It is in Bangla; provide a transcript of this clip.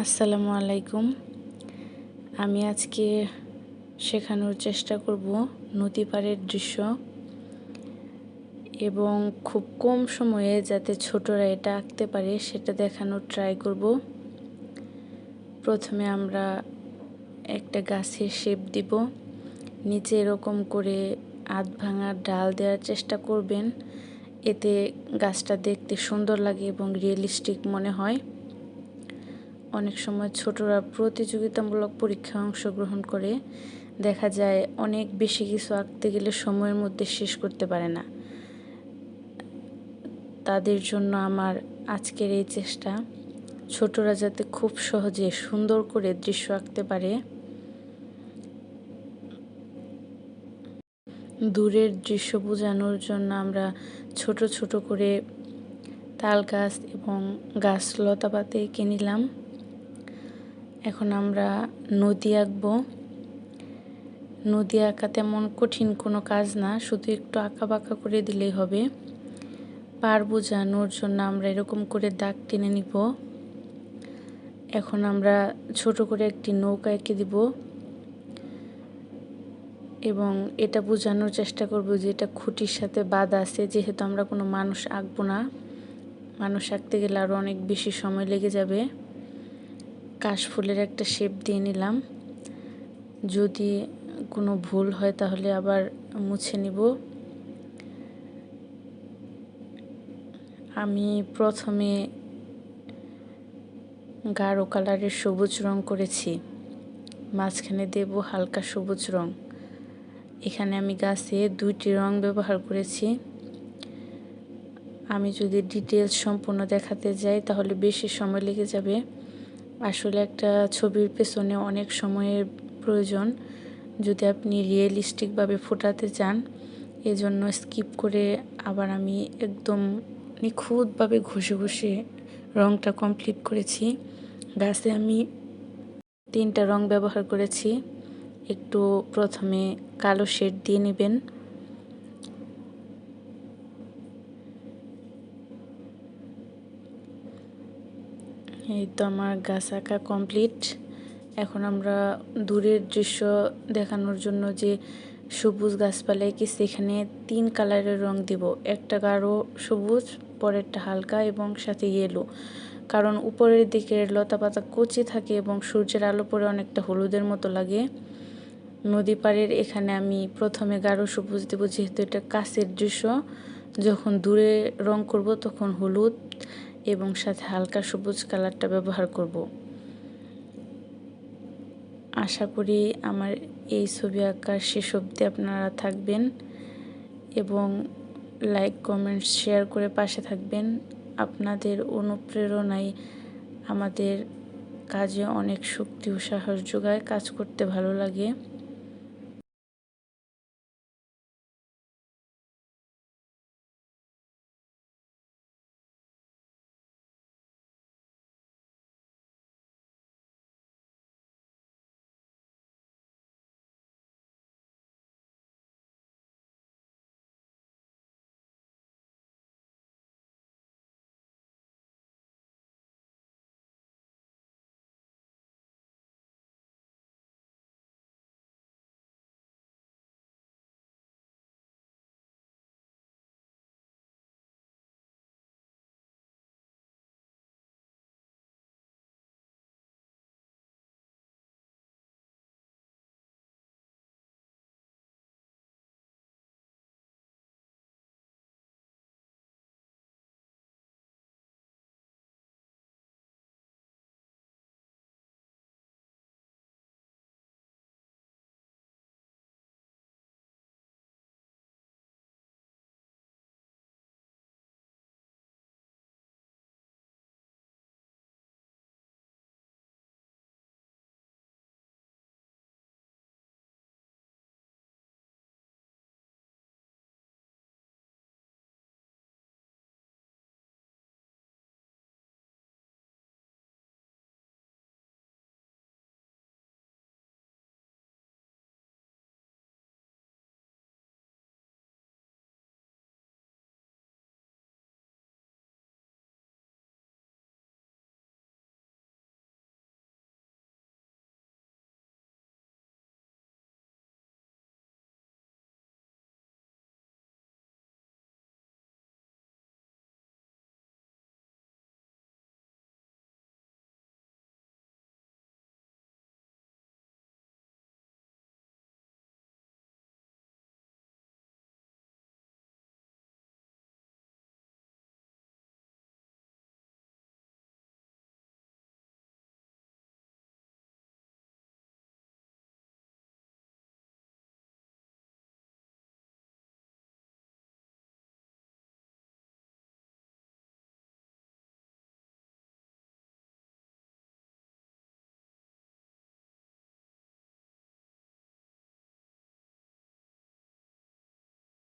আসসালামু আলাইকুম। আমি আজকে শেখানোর চেষ্টা করব নদী পাড়ের দৃশ্য এবং খুব কম সময়ে যাতে ছোটরা এটা আঁকতে পারে সেটা দেখানোর ট্রাই করব। প্রথমে আমরা একটা গাছের শেপ দিব, নিচে এরকম করে আধ ভাঙা ডাল দেওয়ার চেষ্টা করবেন, এতে গাছটা দেখতে সুন্দর লাগে এবং রিয়েলিস্টিক মনে হয়। অনেক সময় ছোটরা প্রতিযোগিতামূলক পরীক্ষায় অংশগ্রহণ করে, দেখা যায় অনেক বেশি কিছু আঁকতে গেলে সময়ের মধ্যে শেষ করতে পারে না। তাদের জন্য আমার আজকের এই চেষ্টা, ছোটরা যাতে খুব সহজে সুন্দর করে দৃশ্য আঁকতে পারে। দূরের দৃশ্য বোঝানোর জন্য আমরা ছোট ছোট করে তাল গাছ এবং গাছ লতাপাতা এঁকে নিলাম। এখন আমরা নদী আঁকবো। নদী আঁকা তেমন কঠিন কোনো কাজ না, শুধু একটু আঁকা বাঁকা করে দিলেই হবে। পার বোঝানোর জন্য আমরা এরকম করে দাগ টেনে নিব। এখন আমরা ছোট করে একটি নৌকা এঁকে দিব এবং এটা বোঝানোর চেষ্টা করব যে এটা খুঁটির সাথে বাঁধা আছে, যেহেতু আমরা কোনো মানুষ আঁকবো না। মানুষ আঁকতে গেলে আরও অনেক বেশি সময় লেগে যাবে। কাশফুলের একটা শেপ দিয়ে নিলাম, যদি কোনো ভুল হয় তাহলে আবার মুছে নিব। আমি প্রথমে গাঢ় কালারের সবুজ রং করেছি, মাঝখানে দেব হালকা সবুজ রং। এখানে আমি গাছে দুইটি রং ব্যবহার করেছি। আমি যদি ডিটেলস সম্পূর্ণ দেখাতে যাই তাহলে বেশি সময় লেগে যাবে। আসলে একটা ছবির পেছনে অনেক সময়ের প্রয়োজন যদি আপনি রিয়েলিস্টিকভাবে ফোটাতে চান। এজন্য স্কিপ করে আবার আমি একদম নিখুঁতভাবে ঘষে ঘষে রংটা কমপ্লিট করেছি। গাছে আমি 3টা রং ব্যবহার করেছি। একটু প্রথমে কালো শেড দিয়ে নেবেন, এই তো আমার গাছ আঁকা কমপ্লিট। এখন আমরা দূরের দৃশ্য দেখানোর জন্য যে সবুজ গাছপালা এঁকেছি এখানে 3 কালারের রং দিব, একটা গাঢ় সবুজ, পরেরটা হালকা এবং সাথে ইয়েলো। কারণ উপরের দিকের লতাপাতা কচি থাকে এবং সূর্যের আলো পড়ে অনেকটা হলুদের মতো লাগে। নদী পাড়ের এখানে আমি প্রথমে গাঢ় সবুজ দেব, যেহেতু এটা কাছের দৃশ্য। যখন দূরে রং করব তখন হলুদ এবং সাথে হালকা সবুজ কালারটা ব্যবহার করব। আশা করি আমার এই ছবি আঁকার শেষ অবধি আপনারা থাকবেন এবং লাইক কমেন্ট শেয়ার করে পাশে থাকবেন। আপনাদের অনুপ্রেরণায় আমাদের কাজে অনেক শক্তি ও সাহস যোগায়, কাজ করতে ভালো লাগে।